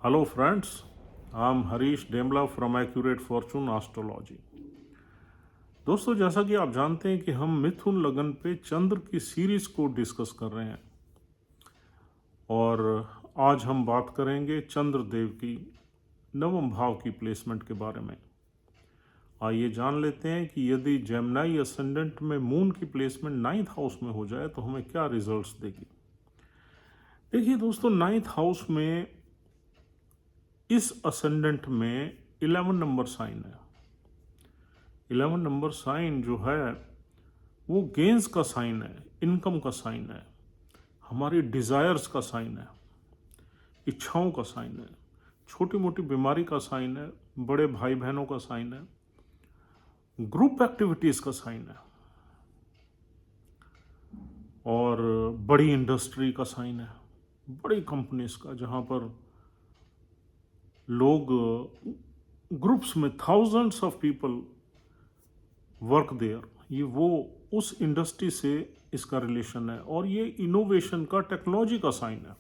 Hello friends, I am Harish Demla from Accurate Fortune Astrology। दोस्तों, जैसा कि आप जानते हैं कि हम मिथुन लगन पे चंद्र की सीरीज को डिस्कस कर रहे हैं और आज हम बात करेंगे चंद्र देव की नवम भाव की प्लेसमेंट के बारे में। आइए जान लेते हैं कि यदि जेमिनी असेंडेंट में मून की प्लेसमेंट नाइन्थ हाउस में हो जाए तो हमें क्या रिजल्ट्स देगी। देखिए दोस्तों, नाइन्थ हाउस में इस असेंडेंट में 11 नंबर साइन है। 11 नंबर साइन जो है वो गेंस का साइन है, इनकम का साइन है, हमारी डिज़ायर्स का साइन है, इच्छाओं का साइन है, छोटी मोटी बीमारी का साइन है, बड़े भाई बहनों का साइन है, ग्रुप एक्टिविटीज़ का साइन है और बड़ी इंडस्ट्री का साइन है, बड़ी कंपनीज का, जहाँ पर लोग ग्रुप्स में thousands of people work there, ये वो उस इंडस्ट्री से इसका रिलेशन है। और ये इनोवेशन का, टेक्नोलॉजी का साइन है।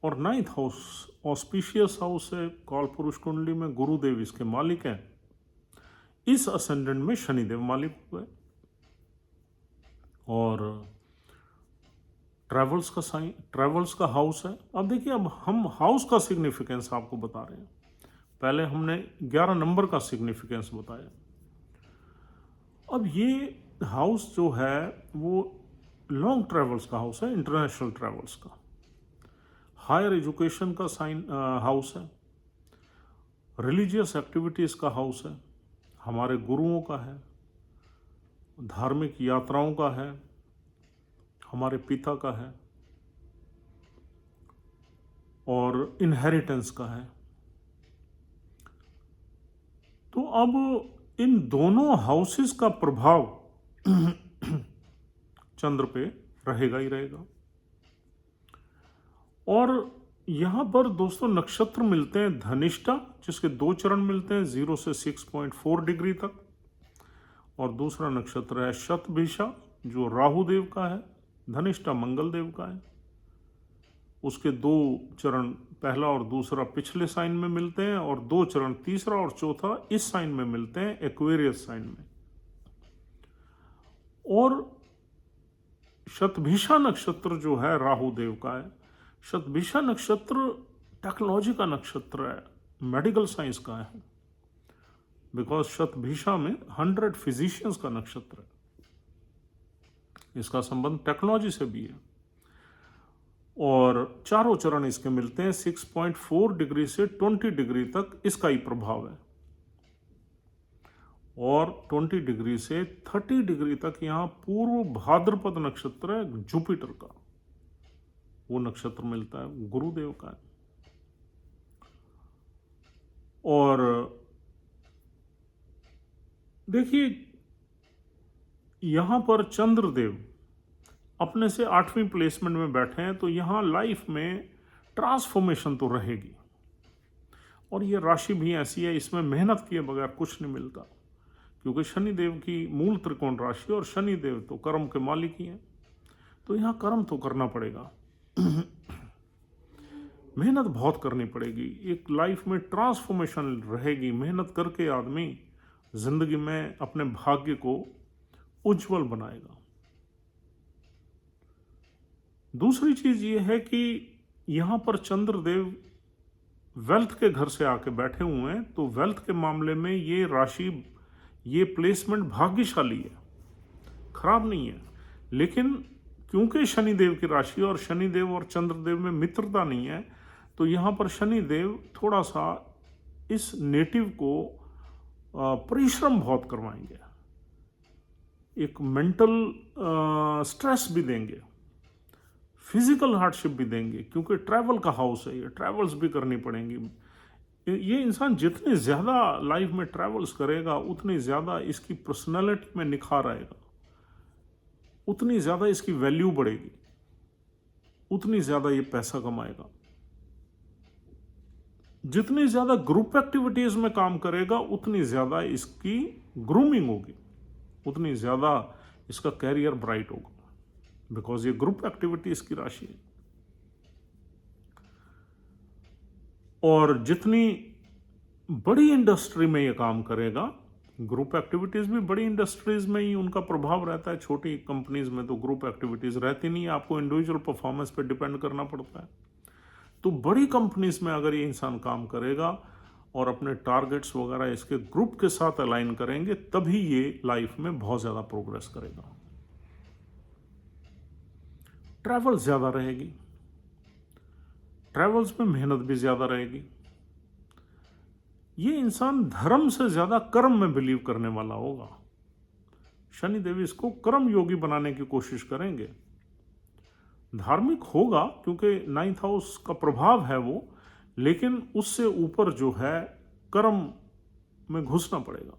और नाइन्थ हाउस ऑस्पिशियस हाउस है, कालपुरुष कुंडली में गुरुदेव इसके मालिक हैं। इस असेंडेंट में शनिदेव मालिक हुए और ट्रैवल्स का साइन, ट्रैवल्स का हाउस है। अब देखिए, अब हम हाउस का सिग्निफिकेंस आपको बता रहे हैं। पहले हमने 11 नंबर का सिग्निफिकेंस बताया। अब ये हाउस जो है वो लॉन्ग ट्रैवल्स का हाउस है, इंटरनेशनल ट्रैवल्स का, हायर एजुकेशन का साइन हाउस है, रिलीजियस एक्टिविटीज़ का हाउस है, हमारे गुरुओं का है, धार्मिक यात्राओं का है, हमारे पिता का है और इनहेरिटेंस का है। तो अब इन दोनों हाउसेस का प्रभाव चंद्र पे रहेगा ही रहेगा। और यहाँ पर दोस्तों नक्षत्र मिलते हैं धनिष्ठा, जिसके 2 चरण मिलते हैं 0 से 6.4 डिग्री तक, और दूसरा नक्षत्र है शतभिषा जो राहु देव का है, धनिष्ठा मंगल देव का है। उसके 2 चरण, पहला और दूसरा, पिछले साइन में मिलते हैं और 2 चरण, तीसरा और चौथा, इस साइन में मिलते हैं, एक्वेरियस साइन में। और शतभिषा नक्षत्र जो है राहु देव का है। शतभिषा नक्षत्र टेक्नोलॉजी का नक्षत्र है, मेडिकल साइंस का है, बिकॉज शतभिषा में 100 फिजिशियंस का नक्षत्र है। इसका संबंध टेक्नोलॉजी से भी है। और चारों चरण इसके मिलते हैं 6.4 डिग्री से 20 डिग्री तक, इसका ही प्रभाव है। और 20 डिग्री से 30 डिग्री तक यहाँ पूर्व भाद्रपद नक्षत्र है जुपिटर का, वो नक्षत्र मिलता है, गुरुदेव का है। और देखिए, यहां पर चंद्रदेव अपने से 8वीं प्लेसमेंट में बैठे हैं, तो यहां लाइफ में ट्रांसफॉर्मेशन तो रहेगी। और ये राशि भी ऐसी है, इसमें मेहनत किए बगैर कुछ नहीं मिलता, क्योंकि शनिदेव की मूल त्रिकोण राशि और शनिदेव तो कर्म के मालिक ही हैं, तो यहाँ कर्म तो करना पड़ेगा। मेहनत बहुत करनी पड़ेगी, एक लाइफ में ट्रांसफॉर्मेशन रहेगी। मेहनत करके आदमी जिंदगी में अपने भाग्य को उज्जवल बनाएगा। दूसरी चीज ये है कि यहां पर चंद्रदेव वेल्थ के घर से आके बैठे हुए हैं, तो वेल्थ के मामले में ये राशि, ये प्लेसमेंट भाग्यशाली है, खराब नहीं है। लेकिन क्योंकि शनिदेव की राशि और शनिदेव और चंद्रदेव में मित्रता नहीं है, तो यहाँ पर शनिदेव थोड़ा सा इस नेटिव को परिश्रम बहुत करवाएंगे, एक मेंटल स्ट्रेस भी देंगे, फिजिकल हार्डशिप भी देंगे, क्योंकि ट्रैवल का हाउस है, ये ट्रैवल्स भी करनी पड़ेंगी। ये इंसान जितनी ज़्यादा लाइफ में ट्रैवल्स करेगा, उतनी ज़्यादा इसकी पर्सनैलिटी में निखार आएगा, उतनी ज़्यादा इसकी वैल्यू बढ़ेगी, उतनी ज़्यादा ये पैसा कमाएगा। जितनी ज़्यादा ग्रुप एक्टिविटीज़ में काम करेगा, उतनी ज़्यादा इसकी ग्रूमिंग होगी, उतनी ज़्यादा इसका कैरियर ब्राइट होगा, बिकॉज ये ग्रुप एक्टिविटीज़ की राशि है। और जितनी बड़ी इंडस्ट्री में ये काम करेगा, ग्रुप एक्टिविटीज़ भी बड़ी इंडस्ट्रीज़ में ही उनका प्रभाव रहता है। छोटी कंपनीज़ में तो ग्रुप एक्टिविटीज़ रहती नहीं है, आपको इंडिविजुअल परफॉर्मेंस पे डिपेंड करना पड़ता है। तो बड़ी कंपनीज़ में अगर ये इंसान काम करेगा और अपने टारगेट्स वगैरह इसके ग्रुप के साथ अलाइन करेंगे, तभी ये लाइफ में बहुत ज़्यादा प्रोग्रेस करेगा। ट्रैवल ज़्यादा रहेगी, ट्रैवल्स में मेहनत भी ज़्यादा रहेगी। ये इंसान धर्म से ज़्यादा कर्म में बिलीव करने वाला होगा। शनिदेव इसको कर्म योगी बनाने की कोशिश करेंगे। धार्मिक होगा क्योंकि 9th हाउस का प्रभाव है वो, लेकिन उससे ऊपर जो है कर्म में घुसना पड़ेगा।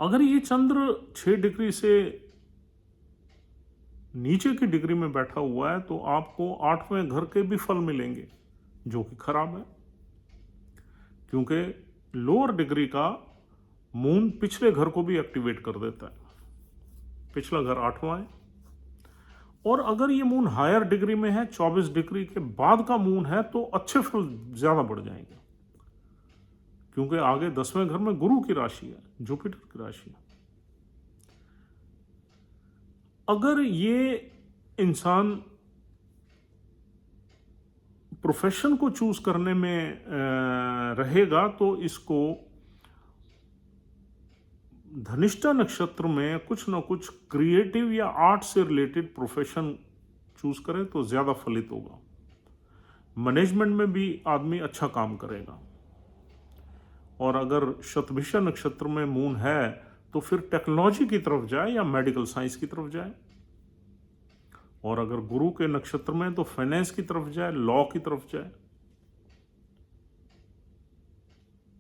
अगर ये चंद्र 6 डिग्री से नीचे की डिग्री में बैठा हुआ है तो आपको 8वें घर के भी फल मिलेंगे, जो कि खराब है, क्योंकि लोअर डिग्री का मून पिछले घर को भी एक्टिवेट कर देता है। पिछला घर 8वां है, और अगर ये मून हायर डिग्री में है, 24 डिग्री के बाद का मून है, तो अच्छे फल ज्यादा बढ़ जाएंगे, क्योंकि आगे 10वें घर में गुरु की राशि है, जुपिटर की राशि है। अगर ये इंसान प्रोफेशन को चूज करने में रहेगा तो इसको धनिष्ठा नक्षत्र में कुछ ना कुछ क्रिएटिव या आर्ट से रिलेटेड प्रोफेशन चूज करे तो ज्यादा फलित होगा। मैनेजमेंट में भी आदमी अच्छा काम करेगा। और अगर शतभिषा नक्षत्र में मून है तो फिर टेक्नोलॉजी की तरफ जाए या मेडिकल साइंस की तरफ जाए, और अगर गुरु के नक्षत्र में तो फाइनेंस की तरफ जाए, लॉ की तरफ जाए,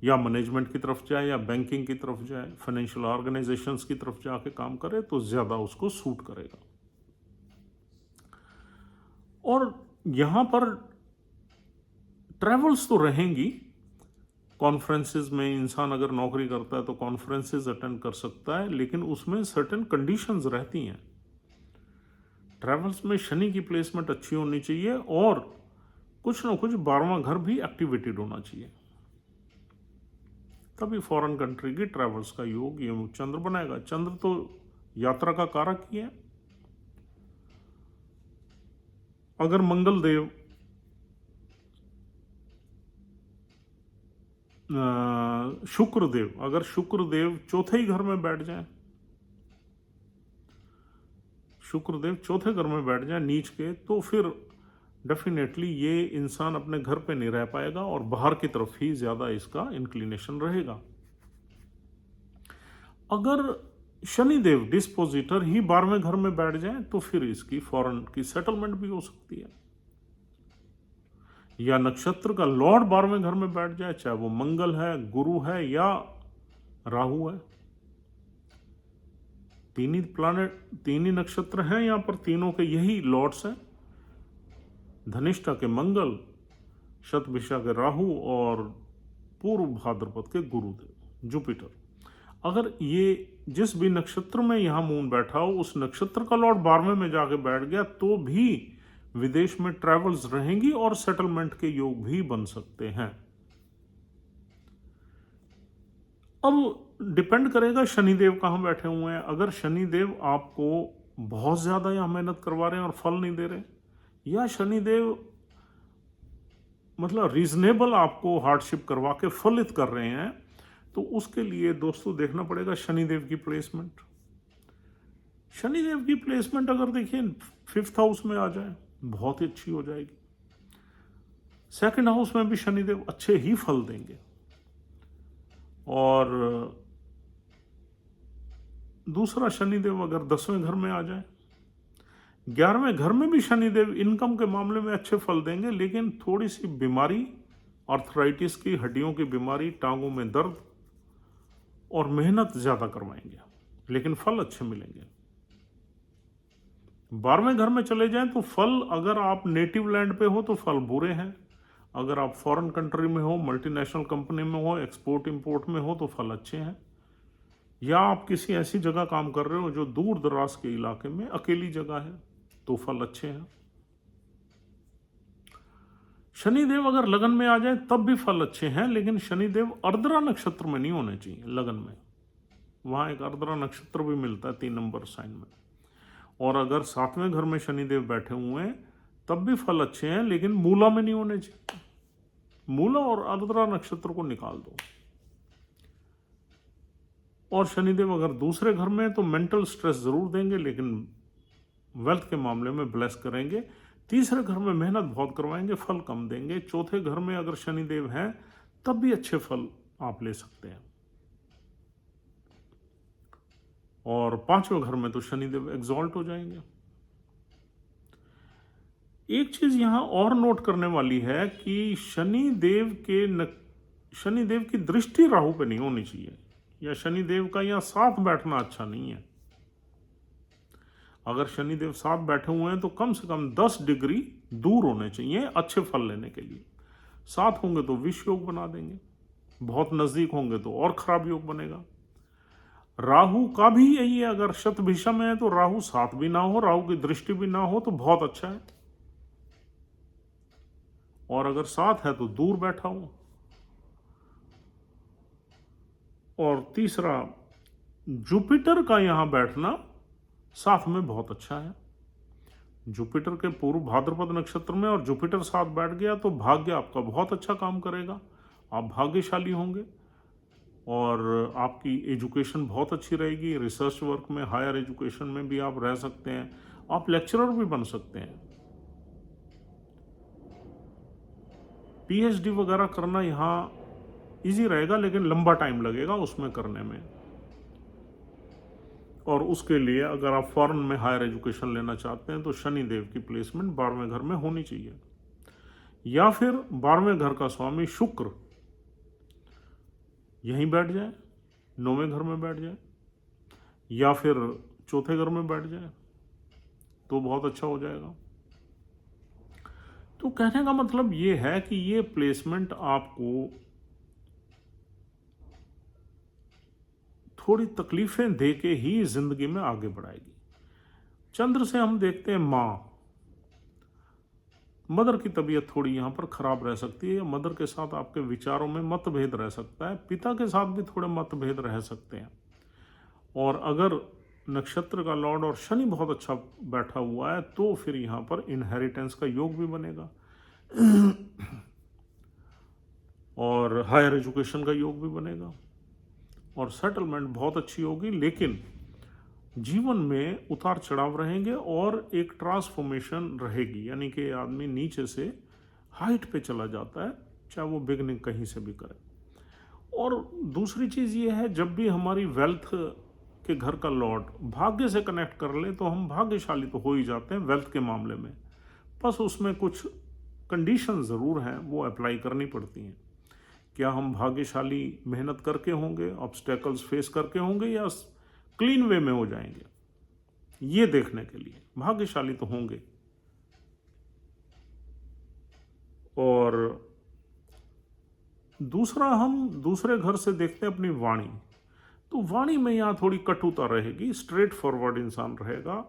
या मैनेजमेंट की तरफ जाए, या बैंकिंग की तरफ जाए, फाइनेंशियल ऑर्गेनाइजेशंस की तरफ जाके काम करे तो ज्यादा उसको सूट करेगा। और यहां पर ट्रैवल्स तो रहेंगी। कॉन्फ्रेंसेस में इंसान अगर नौकरी करता है तो कॉन्फ्रेंसेस अटेंड कर सकता है, लेकिन उसमें सर्टेन कंडीशंस रहती हैं। ट्रैवल्स में शनि की प्लेसमेंट अच्छी होनी चाहिए और कुछ ना कुछ 12वां घर भी एक्टिवेटेड होना चाहिए, तभी फॉरेन कंट्री की ट्रैवल्स का योग ये चंद्र बनाएगा। चंद्र तो यात्रा का कारक ही है। अगर मंगल देव शुक्रदेव, अगर शुक्रदेव चौथे ही घर में बैठ जाए, शुक्रदेव चौथे घर में बैठ जाए नीच के, तो फिर डेफिनेटली ये इंसान अपने घर पे नहीं रह पाएगा और बाहर की तरफ ही ज्यादा इसका इंक्लिनेशन रहेगा। अगर शनिदेव डिस्पोजिटर ही 12वें घर में बैठ जाए तो फिर इसकी फॉरेन की सेटलमेंट भी हो सकती है। या नक्षत्र का लॉर्ड 12वें घर में बैठ जाए, चाहे वो मंगल है, गुरु है या राहु है। तीन ही प्लैनेट, तीन ही नक्षत्र हैं यहां पर, तीनों के यही लॉर्ड्स हैं। धनिष्ठा के मंगल, शतभिषा के राहु और पूर्व भाद्रपद के गुरुदेव जुपिटर। अगर ये जिस भी नक्षत्र में यहां मून बैठा हो, उस नक्षत्र का लॉर्ड 12वें में जाके बैठ गया तो भी विदेश में ट्रैवल्स रहेंगी और सेटलमेंट के योग भी बन सकते हैं। अब डिपेंड करेगा शनिदेव कहां बैठे हुए हैं। अगर शनिदेव आपको बहुत ज्यादा यहां मेहनत करवा रहे हैं और फल नहीं दे रहे, या शनिदेव मतलब रीजनेबल आपको हार्डशिप करवा के फलित कर रहे हैं, तो उसके लिए दोस्तों देखना पड़ेगा शनिदेव की प्लेसमेंट। शनिदेव की प्लेसमेंट अगर देखिए 5th हाउस में आ जाए बहुत ही अच्छी हो जाएगी। 2nd हाउस में भी शनिदेव अच्छे ही फल देंगे, और दूसरा शनिदेव अगर 10वें घर में आ जाए, 11वें घर में भी शनिदेव इनकम के मामले में अच्छे फल देंगे, लेकिन थोड़ी सी बीमारी, आर्थराइटिस की, हड्डियों की बीमारी, टांगों में दर्द और मेहनत ज्यादा करवाएंगे, लेकिन फल अच्छे मिलेंगे। 12वें घर में चले जाएं तो फल, अगर आप नेटिव लैंड पे हो तो फल बुरे हैं, अगर आप फॉरेन कंट्री में हो, मल्टीनेशनल कंपनी में हो, एक्सपोर्ट इंपोर्ट में हो तो फल अच्छे हैं, या आप किसी ऐसी जगह काम कर रहे हो जो दूर दराज के इलाके में अकेली जगह है तो फल अच्छे हैं। शनिदेव अगर लगन में आ जाए तब भी फल अच्छे हैं, लेकिन शनिदेव अर्द्रा नक्षत्र में नहीं होने चाहिए लगन में। वहाँ एक अर्द्रा नक्षत्र भी मिलता है 3 नंबर साइन में। और अगर 7वें घर में शनिदेव बैठे हुए हैं तब भी फल अच्छे हैं, लेकिन मूला में नहीं होने चाहिए। मूला और अर्द्रा नक्षत्र को निकाल दो। और शनिदेव अगर दूसरे घर में तो मेंटल स्ट्रेस जरूर देंगे, लेकिन वेल्थ के मामले में ब्लेस करेंगे। तीसरे घर में मेहनत बहुत करवाएंगे, फल कम देंगे। चौथे घर में अगर शनिदेव हैं तब भी अच्छे फल आप ले सकते हैं। और 5वें घर में तो शनिदेव एग्जॉल्ट हो जाएंगे। एक चीज यहां और नोट करने वाली है कि शनिदेव की दृष्टि राहु पे नहीं होनी चाहिए, या शनिदेव का यहां साथ बैठना अच्छा नहीं है। अगर शनिदेव साथ बैठे हुए हैं तो कम से कम 10 डिग्री दूर होने चाहिए अच्छे फल लेने के लिए। साथ होंगे तो विष योग बना देंगे, बहुत नजदीक होंगे तो और खराब योग बनेगा। राहु का भी यही है, अगर शतभिषम है तो राहु साथ भी ना हो, राहु की दृष्टि भी ना हो तो बहुत अच्छा है। और अगर साथ है तो दूर बैठा हो। और तीसरा, जुपिटर का यहां बैठना साथ में बहुत अच्छा है। जुपिटर के पूर्व भाद्रपद नक्षत्र में और जुपिटर साथ बैठ गया तो भाग्य आपका बहुत अच्छा काम करेगा, आप भाग्यशाली होंगे। और आपकी एजुकेशन बहुत अच्छी रहेगी। रिसर्च वर्क में, हायर एजुकेशन में भी आप रह सकते हैं, आप लेक्चरर भी बन सकते हैं। पीएचडी वगैरह करना यहाँ इजी रहेगा, लेकिन लंबा टाइम लगेगा उसमें करने में। और उसके लिए अगर आप फॉरेन में हायर एजुकेशन लेना चाहते हैं तो शनिदेव की प्लेसमेंट 12वें घर में होनी चाहिए। या फिर 12वें घर का स्वामी शुक्र यहीं बैठ जाए, 9वें घर में बैठ जाए, या फिर चौथे घर में बैठ जाए तो बहुत अच्छा हो जाएगा। तो कहने का मतलब ये है कि ये प्लेसमेंट आपको थोड़ी तकलीफें दे के ही जिंदगी में आगे बढ़ाएगी। चंद्र से हम देखते हैं मदर की तबीयत थोड़ी यहाँ पर खराब रह सकती है, या मदर के साथ आपके विचारों में मतभेद रह सकता है, पिता के साथ भी थोड़े मतभेद रह सकते हैं। और अगर नक्षत्र का लॉर्ड और शनि बहुत अच्छा बैठा हुआ है तो फिर यहाँ पर इनहेरिटेंस का योग भी बनेगा और हायर एजुकेशन का योग भी बनेगा और सेटलमेंट बहुत अच्छी होगी। लेकिन जीवन में उतार चढ़ाव रहेंगे और एक ट्रांसफॉर्मेशन रहेगी, यानी कि आदमी नीचे से हाइट पे चला जाता है, चाहे वो बिगनिंग कहीं से भी करे। और दूसरी चीज़ ये है, जब भी हमारी वेल्थ के घर का लॉर्ड भाग्य से कनेक्ट कर ले तो हम भाग्यशाली तो हो ही जाते हैं वेल्थ के मामले में। बस उसमें कुछ कंडीशन ज़रूर हैं, वो अप्लाई करनी पड़ती हैं। क्या हम भाग्यशाली मेहनत करके होंगे, ऑब्स्टेकल्स फेस करके होंगे, या क्लीन वे में हो जाएंगे, ये देखने के लिए भाग्यशाली तो होंगे। और दूसरा, हम दूसरे घर से देखते हैं अपनी वाणी। तो वाणी में यहाँ थोड़ी कटुता रहेगी, स्ट्रेट फॉरवर्ड इंसान रहेगा,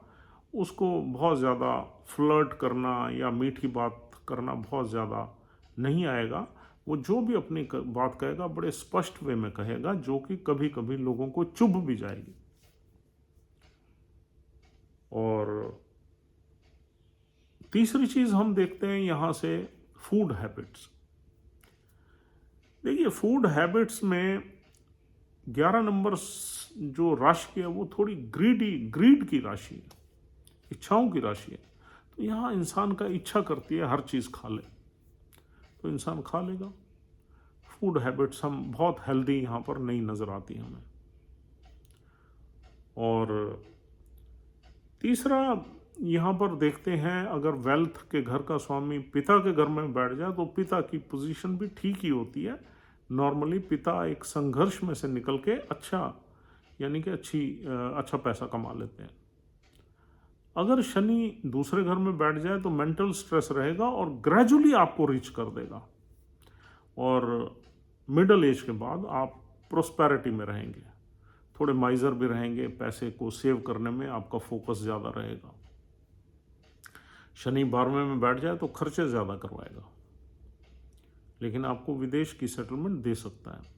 उसको बहुत ज़्यादा फ्लर्ट करना या मीठी बात करना बहुत ज़्यादा नहीं आएगा। वो जो भी अपनी बात कहेगा बड़े स्पष्ट वे में कहेगा, जो कि कभी कभी लोगों को चुभ भी जाएगी। और तीसरी चीज हम देखते हैं यहां से फूड हैबिट्स। देखिए, फूड हैबिट्स में 11 नंबर जो राशि है वो थोड़ी ग्रीड की राशि है, इच्छाओं की राशि है। तो यहाँ इंसान का इच्छा करती है हर चीज खा ले, तो इंसान खा लेगा। फूड हैबिट्स हम बहुत हेल्दी यहाँ पर नहीं नजर आती हमें। और तीसरा यहाँ पर देखते हैं, अगर वेल्थ के घर का स्वामी पिता के घर में बैठ जाए तो पिता की पोजीशन भी ठीक ही होती है। नॉर्मली पिता एक संघर्ष में से निकल के यानी कि अच्छा पैसा कमा लेते हैं। अगर शनि दूसरे घर में बैठ जाए तो मेंटल स्ट्रेस रहेगा और ग्रेजुअली आपको रीच कर देगा, और मिडिल एज के बाद आप प्रोस्पेरिटी में रहेंगे, थोड़े माइजर भी रहेंगे, पैसे को सेव करने में आपका फोकस ज़्यादा रहेगा। शनि 12वें में बैठ जाए तो खर्चे ज़्यादा करवाएगा, लेकिन आपको विदेश की सेटलमेंट दे सकता है।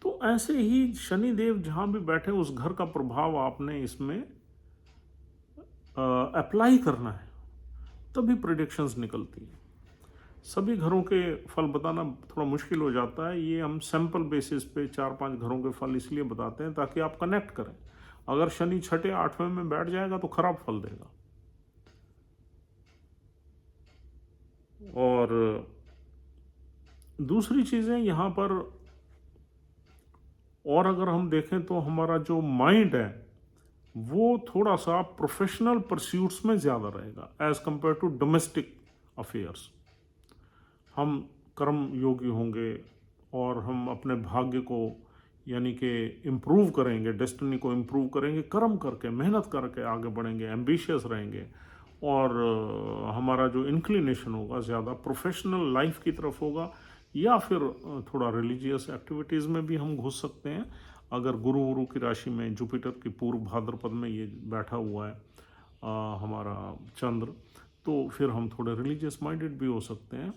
तो ऐसे ही शनिदेव जहाँ भी बैठे उस घर का प्रभाव आपने इसमें अप्लाई करना है, तभी प्रेडिक्शंस निकलती हैं। सभी घरों के फल बताना थोड़ा मुश्किल हो जाता है। ये हम सैंपल बेसिस पे 4-5 घरों के फल इसलिए बताते हैं ताकि आप कनेक्ट करें। अगर शनि 6ठे 8वें में बैठ जाएगा तो खराब फल देगा। और दूसरी चीज़ें यहाँ पर, और अगर हम देखें तो हमारा जो माइंड है वो थोड़ा सा प्रोफेशनल परस्यूट्स में ज़्यादा रहेगा as compared to domestic affairs. हम कर्म योगी होंगे और हम अपने भाग्य को यानी कि इम्प्रूव करेंगे, डेस्टिनी को इम्प्रूव करेंगे, कर्म करके मेहनत करके आगे बढ़ेंगे, एम्बिशियस रहेंगे। और हमारा जो इंक्लिनेशन होगा ज़्यादा प्रोफेशनल लाइफ की तरफ होगा, या फिर थोड़ा रिलीजियस एक्टिविटीज़ में भी हम घुस सकते हैं। अगर गुरु की राशि में जुपिटर की पूर्व भाद्रपद में ये बैठा हुआ है हमारा चंद्र, तो फिर हम थोड़े रिलीजियस माइंडेड भी हो सकते हैं।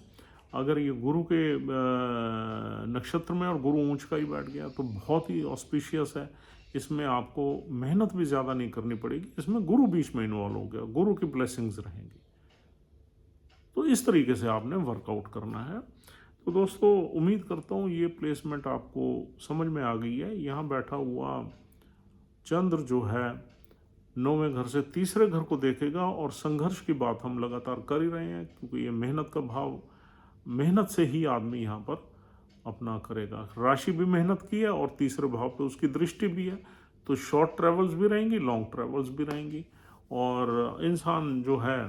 अगर ये गुरु के नक्षत्र में और गुरु ऊंच का ही बैठ गया तो बहुत ही ऑस्पिशियस है। इसमें आपको मेहनत भी ज़्यादा नहीं करनी पड़ेगी, इसमें गुरु बीच में इन्वॉल्व हो गया, गुरु की ब्लेसिंग्स रहेंगी। तो इस तरीके से आपने वर्कआउट करना है। तो दोस्तों उम्मीद करता हूँ ये प्लेसमेंट आपको समझ में आ गई है। यहाँ बैठा हुआ चंद्र जो है 9वें घर से तीसरे घर को देखेगा, और संघर्ष की बात हम लगातार कर ही रहे हैं क्योंकि ये मेहनत का भाव, मेहनत से ही आदमी यहाँ पर अपना करेगा। राशि भी मेहनत की है और तीसरे भाव पे उसकी दृष्टि भी है, तो शॉर्ट ट्रेवल्स भी रहेंगी, लॉन्ग ट्रेवल्स भी रहेंगी। और इंसान जो है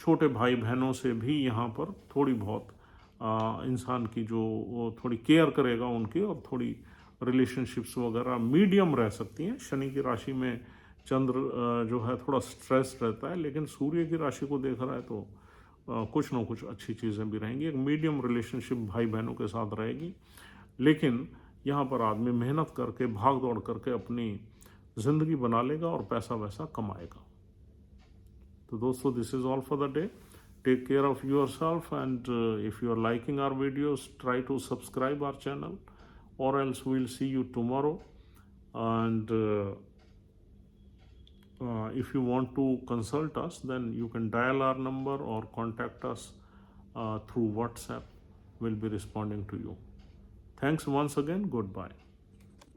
छोटे भाई बहनों से भी यहाँ पर थोड़ी बहुत इंसान की जो वो थोड़ी केयर करेगा उनकी, और थोड़ी रिलेशनशिप्स वगैरह मीडियम रह सकती हैं। शनि की राशि में चंद्र जो है थोड़ा स्ट्रेस रहता है, लेकिन सूर्य की राशि को देख रहा है तो कुछ ना कुछ अच्छी चीज़ें भी रहेंगी। एक मीडियम रिलेशनशिप भाई बहनों के साथ रहेगी, लेकिन यहाँ पर आदमी मेहनत करके भाग दौड़ करके अपनी ज़िंदगी बना लेगा और पैसा वैसा कमाएगा। तो दोस्तों this is all for the day. Take care of yourself, and if you are liking our videos, try to subscribe our channel, or else we'll see you tomorrow. And if you want to consult us, then you can dial our number or contact us through WhatsApp. We'll be responding to you. Thanks once again. Goodbye.